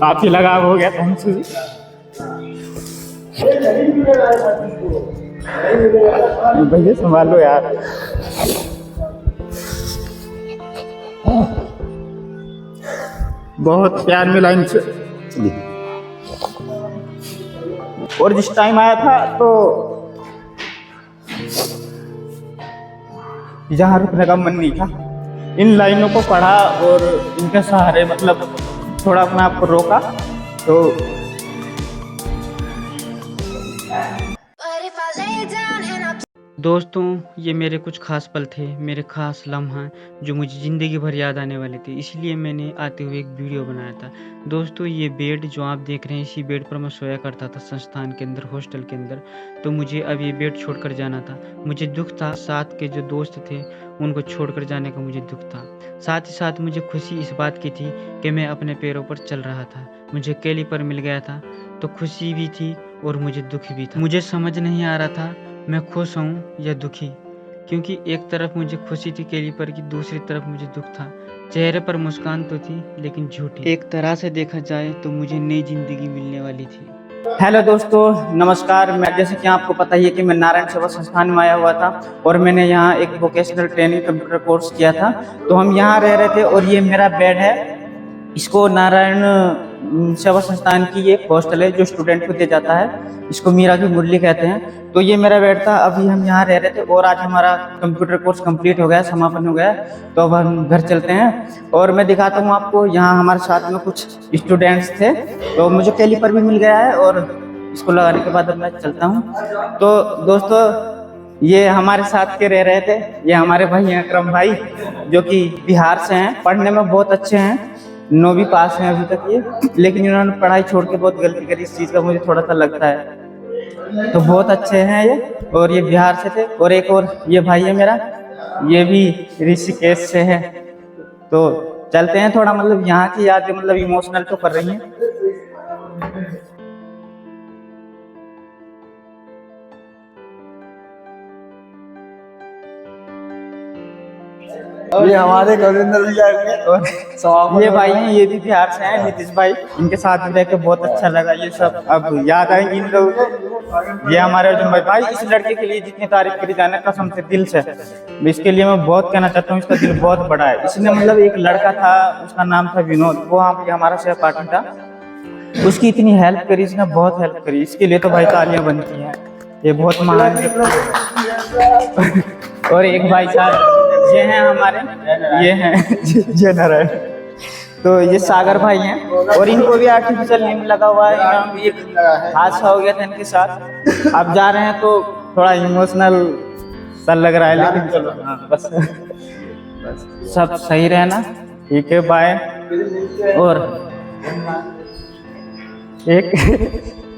काफी लगाव हो गया था हमसे। भैया संभाल लो यार। बहुत प्यार मिला इनसे। और जिस टाइम आया था तो यहाँ रुकने का मन नहीं था। इन लाइनों को पढ़ा और इनके सहारे मतलब थोड़ा अपने आप को रोका तो दोस्तों, ये मेरे कुछ ख़ास पल थे, मेरे ख़ास लम्हा जो मुझे ज़िंदगी भर याद आने वाले थे, इसलिए मैंने आते हुए एक वीडियो बनाया था। दोस्तों, ये बेड जो आप देख रहे हैं, इसी बेड पर मैं सोया करता था संस्थान के अंदर, हॉस्टल के अंदर। तो मुझे अब ये बेड छोड़कर जाना था। मुझे दुख था, साथ के जो दोस्त थे उनको छोड़कर जाने का मुझे दुख था। साथ ही साथ मुझे खुशी इस बात की थी कि मैं अपने पैरों पर चल रहा था। मुझे कैलिपर मिल गया था, तो खुशी भी थी और मुझे दुख भी था। मुझे समझ नहीं आ रहा था मैं खुश हूँ या दुखी, क्योंकि एक तरफ मुझे खुशी थी कैलिपर की, दूसरी तरफ मुझे दुख था। चेहरे पर मुस्कान तो थी लेकिन झूठी। एक तरह से देखा जाए तो मुझे नई जिंदगी मिलने वाली थी। हेलो दोस्तों, नमस्कार। मैं जैसे कि आपको पता ही है कि मैं नारायण सेवा संस्थान में आया हुआ था और मैंने यहाँ एक वोकेशनल ट्रेनिंग कंप्यूटर कोर्स किया था। तो हम यहाँ रह रहे थे और ये मेरा बेड है। इसको नारायण सेवा संस्थान की ये हॉस्टल है जो स्टूडेंट को दिया जाता है। इसको मीरा की मुरली कहते हैं। तो ये मेरा बेड था। अभी हम यहाँ रह रहे थे और आज हमारा कंप्यूटर कोर्स कंप्लीट हो गया, समापन हो गया। तो अब हम घर चलते हैं और मैं दिखाता हूँ आपको। यहाँ हमारे साथ में कुछ स्टूडेंट्स थे, तो मुझे कैलिपर भी मिल गया है और इसको लगाने के बाद अब मैं चलता हूँ। तो दोस्तों, ये हमारे साथ के रह रहे थे। ये हमारे भाई हैं अकरम भाई, जो कि बिहार से हैं। पढ़ने में बहुत अच्छे हैं, 9वीं पास हैं अभी तक ये, लेकिन इन्होंने पढ़ाई छोड़ के बहुत गलती करी। इस चीज़ का मुझे थोड़ा सा लगता है। तो बहुत अच्छे हैं ये, और ये बिहार से थे। और एक और ये भाई है मेरा, ये भी ऋषिकेश से है। तो चलते हैं। थोड़ा मतलब यहाँ की यादें मतलब इमोशनल तो कर रही हैं। ये हमारे गजेंद्र भैया और ये भाई हैं, ये भी बिहार से हैं, नीतीश भाई। इनके साथ में रहकर बहुत अच्छा लगा। ये सब अब याद आएंगे इन लोगों को। ये हमारे अर्जुन भाई, इस लड़के के लिए जितनी तारीफ करी जाए ना, कसम से दिल से, इसके लिए मैं बहुत कहना चाहता हूँ। इसका दिल बहुत बड़ा है। इसने मतलब एक लड़का था, उसका नाम था विनोद, वो वहाँ पे हमारा सहपाठी था। उसकी इतनी हेल्प करी इसने, बहुत हेल्प करी। इसके लिए तो भाई तालियां बनती हैं। ये बहुत महान है। और एक भाई साहब ये हैं हमारे, ये हैं जय नारायण। तो ये सागर भाई हैं और इनको भी आर्टिफिशियल नेम लगा हुआ है। एक हादसा हो गया था इनके साथ। अब जा रहे हैं तो थोड़ा इमोशनल सा लग रहा है, लेकिन चलो बस सब सही रहना। ठीक है, बाय। और एक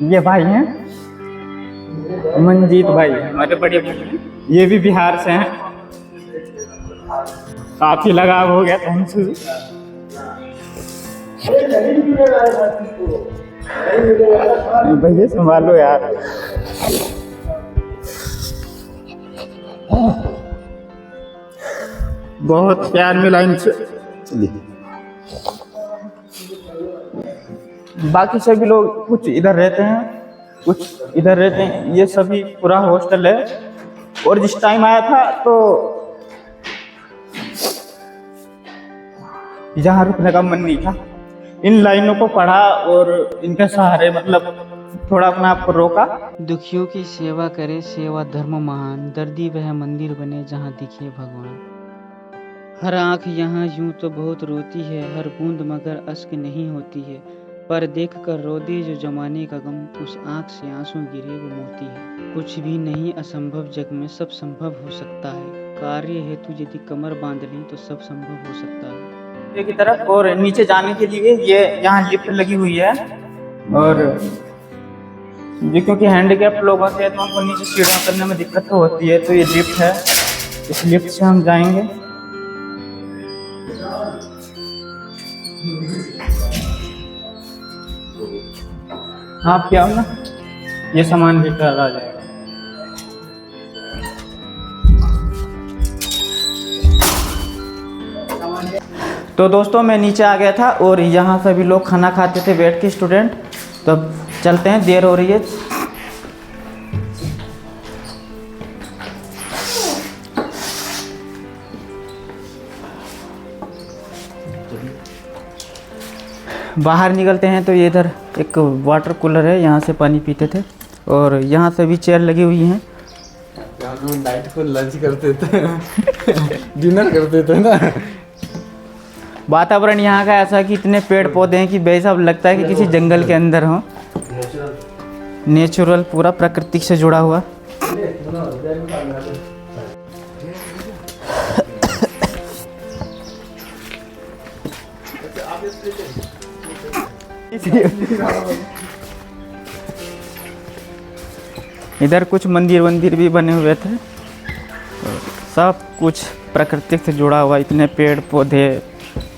ये भाई हैं मंजीत भाई, हमारे बड़े भाई, ये भी बिहार से हैं। काफी लगाव हो गया था हमसे। भैया संभालो यार। बहुत प्यार मिला इनसे। बाकी सभी लोग कुछ इधर रहते हैं, कुछ इधर रहते हैं। ये सभी पूरा हॉस्टल है। और जिस टाइम आया था तो यहाँ रुकने का मन नहीं था। इन लाइनों को पढ़ा और इनके सहारे मतलब थोड़ा अपने आप को रोका। दुखियों की सेवा करे, सेवा धर्म महान, दर्दी वह मंदिर बने जहाँ दिखे भगवान। हर आँख यहाँ यूं तो बहुत रोती है, हर बूंद मगर अश्क नहीं होती है। पर देख कर रो दे जो जमाने का गम, उस आँख से आंसू गिरे वो मोती है। कुछ भी नहीं असंभव जग में, सब संभव हो सकता है। कार्य हेतु यदि कमर बांध लें तो सब संभव हो सकता है। की तरफ और नीचे जाने के लिए ये यहाँ लिफ्ट लगी हुई है। और जो क्योंकि हैंडीकैप लोगों से तो उनको नीचे सीढ़ियाँ करने में दिक्कत तो होती है, तो ये लिफ्ट है। इस लिफ्ट से हम जाएंगे। आप क्या हो ना, ये सामान भी आ जाएगा। तो दोस्तों मैं नीचे आ गया था और यहाँ सभी लोग खाना खाते थे बैठ के, स्टूडेंट। तो अब चलते हैं, देर हो रही है। बाहर निकलते हैं तो ये इधर एक वाटर कूलर है, यहाँ से पानी पीते थे। और यहाँ सभी चेयर लगी हुई हैं। नाइट को लंच करते थे डिनर करते थे ना। वातावरण यहाँ का ऐसा कि इतने पेड़ पौधे हैं कि वैसा लगता है कि किसी जंगल के अंदर हो। नेचुरल, पूरा प्रकृति से जुड़ा हुआ। इधर कुछ मंदिर भी बने हुए थे। सब कुछ प्रकृति से जुड़ा हुआ, इतने पेड़ पौधे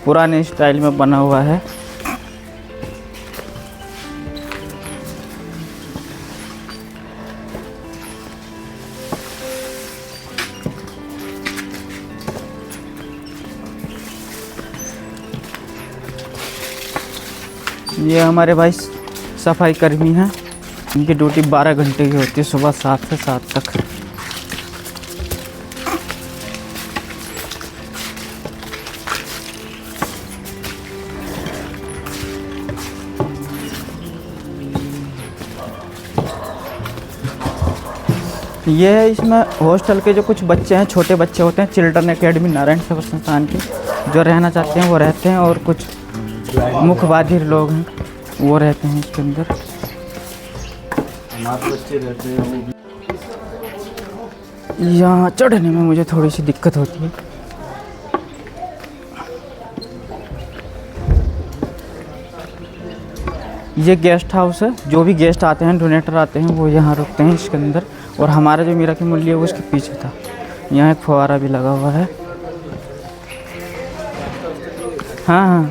पुराने स्टाइल में बना हुआ है। ये हमारे भाई सफाई कर्मी हैं, इनकी ड्यूटी 12 घंटे की होती है, सुबह 7 से 7 तक। ये है इसमें हॉस्टल के जो कुछ बच्चे हैं, छोटे बच्चे होते हैं, चिल्ड्रन एकेडमी नारायण सेवा संस्थान के, जो रहना चाहते हैं वो रहते हैं। और कुछ मुख्य बधिर लोग हैं वो रहते हैं इसके अंदर। बच्चे रहते हैं वो भी। यहाँ चढ़ने में मुझे थोड़ी सी दिक्कत होती है। ये गेस्ट हाउस है, जो भी गेस्ट आते हैं, डोनेटर आते हैं, वो यहाँ रुकते हैं इसके अंदर। और हमारा जो मीरा की मूल्य है वो उसके पीछे था। यहाँ एक फव्वारा भी लगा हुआ है। हाँ हाँ,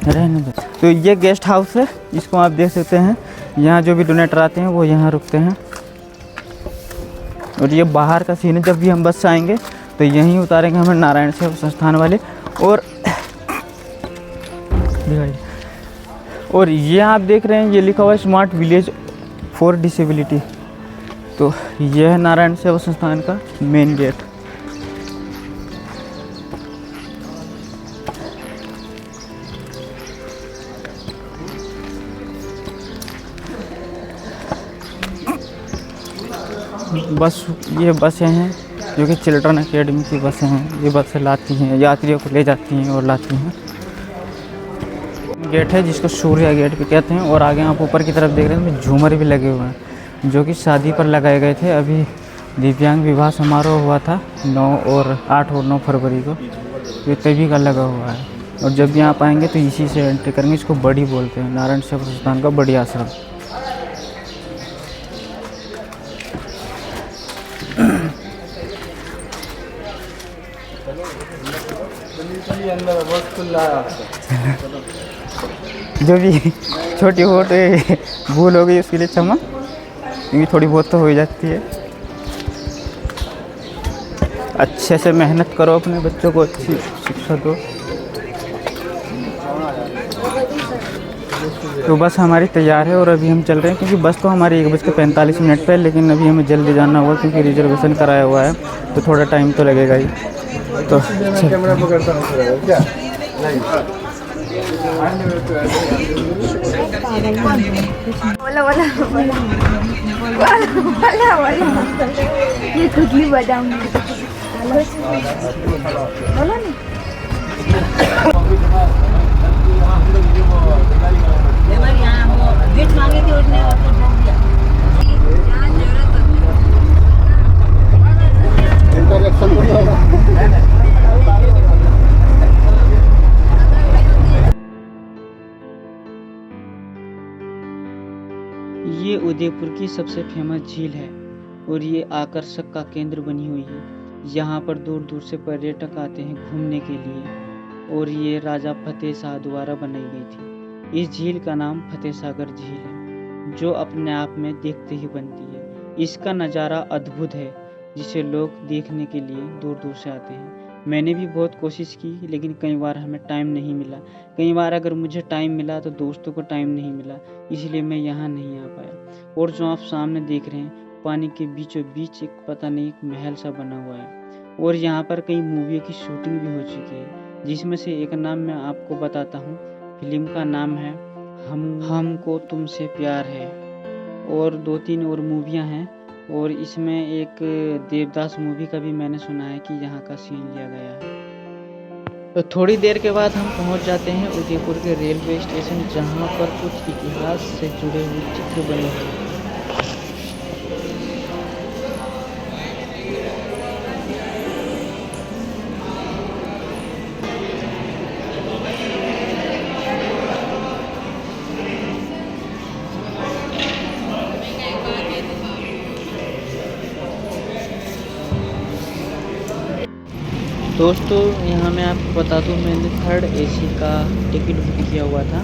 रहने दो। तो ये गेस्ट हाउस है, इसको आप देख सकते हैं। यहाँ जो भी डोनेटर आते हैं वो यहाँ रुकते हैं। और ये बाहर का सीन है, जब भी हम बस से आएंगे तो यहीं उतारेंगे हमें नारायण सेवा संस्थान वाले। और ये आप देख रहे हैं, ये लिखा हुआ है स्मार्ट विलेज फॉर डिसेबिलिटी। तो ये है नारायण सेवा संस्थान का मेन गेट। बस ये बसें हैं जो कि चिल्ड्रन एकेडमी की बसें हैं। ये बसें लाती हैं, यात्रियों को ले जाती हैं और लाती हैं। गेट है जिसको सूर्या गेट भी कहते हैं। और आगे आप ऊपर की तरफ देख रहे हैं झूमर भी लगे हुए हैं, जो कि शादी पर लगाए गए थे। अभी दिव्यांग विवाह समारोह हुआ था 8 और 9 फरवरी को, ये तभी का लगा हुआ है। और जब भी आप आएंगे तो इसी से एंट्री करेंगे। इसको बड़ी बोलते हैं, नारायण सेवा संस्थान का बड़ी आश्रम। अंदर बहुत खुला है आपका। जो भी छोटी मोटी भूल हो गई उसके लिए क्षमा, क्योंकि थोड़ी बहुत तो हो ही जाती है। अच्छे से मेहनत करो, अपने बच्चों को अच्छी शिक्षा दो। तो बस हमारी तैयार है और अभी हम चल रहे हैं, क्योंकि बस तो हमारी 1:45 पे है। लेकिन अभी हमें जल्दी जाना होगा क्योंकि रिजर्वेशन कराया हुआ है, तो थोड़ा टाइम तो लगेगा ही। तो कैमरा पकड़ता हूँ क्या? नहीं। ये खुजली बजाऊंगी। बोलो नहीं। बीच मांगे थे उसने और तो ठग दिया। इंटरेक्शन तो होगा। ये उदयपुर की सबसे फेमस झील है और ये आकर्षक का केंद्र बनी हुई है। यहाँ पर दूर दूर से पर्यटक आते हैं घूमने के लिए। और ये राजा फतेह शाह द्वारा बनाई गई थी। इस झील का नाम फतेह सागर झील है, जो अपने आप में देखते ही बनती है। इसका नज़ारा अद्भुत है। जिसे लोग देखने के लिए दूर दूर से आते हैं। मैंने भी बहुत कोशिश की, लेकिन कई बार हमें टाइम नहीं मिला। कई बार अगर मुझे टाइम मिला तो दोस्तों को टाइम नहीं मिला, इसलिए मैं यहाँ नहीं आ पाया। और जो आप सामने देख रहे हैं, पानी के बीचों बीच एक पता नहीं एक महल सा बना हुआ है, और यहाँ पर कई मूवियों की शूटिंग भी हो चुकी है, जिसमें से एक नाम मैं आपको बताता हूँ। फिल्म का नाम है हमको तुमसे प्यार है, और 2-3 और मूवियाँ हैं, और इसमें एक देवदास मूवी का भी मैंने सुना है कि यहाँ का सीन लिया गया है। तो थोड़ी देर के बाद हम पहुँच जाते हैं उदयपुर के रेलवे स्टेशन, जहाँ पर कुछ इतिहास से जुड़े हुए चित्र बने हुए हैं। दोस्तों यहाँ मैं आपको बता दूँ, मैंने 3rd AC का टिकट बुक किया हुआ था।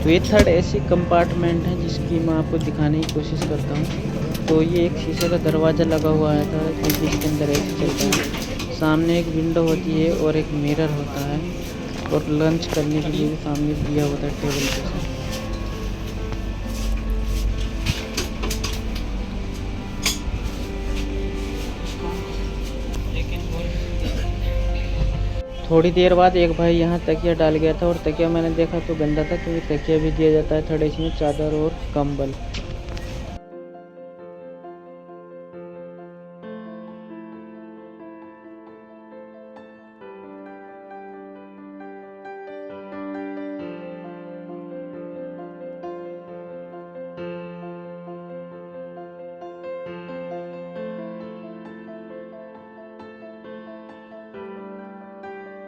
तो ये 3rd AC कंपार्टमेंट है, जिसकी मैं आपको दिखाने की कोशिश करता हूँ। तो ये एक शीशे का दरवाज़ा लगा हुआ है था, जिसके अंदर AC चलता है। सामने एक विंडो होती है और एक मिरर होता है, और लंच करने के लिए भी सामने दिया होता है टेबल पे। थोड़ी देर बाद एक भाई यहाँ तकिया डाल गया था, और तकिया मैंने देखा तो गंदा था, क्योंकि तकिया भी दिया जाता है 3rd AC में, चादर और कंबल।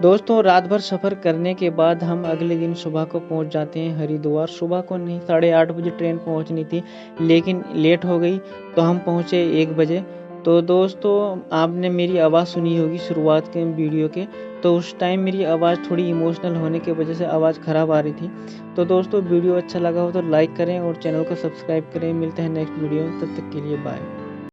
दोस्तों रात भर सफ़र करने के बाद हम अगले दिन सुबह को पहुंच जाते हैं हरिद्वार। सुबह को नहीं, 8:30 बजे ट्रेन पहुंचनी थी, लेकिन लेट हो गई, तो हम पहुंचे 1 बजे। तो दोस्तों आपने मेरी आवाज़ सुनी होगी शुरुआत के वीडियो के, तो उस टाइम मेरी आवाज़ थोड़ी इमोशनल होने की वजह से आवाज़ ख़राब आ रही थी। तो दोस्तों वीडियो अच्छा लगा हो तो लाइक करें और चैनल को सब्सक्राइब करें। मिलते हैं नेक्स्ट वीडियो में, तब तक के लिए बाय।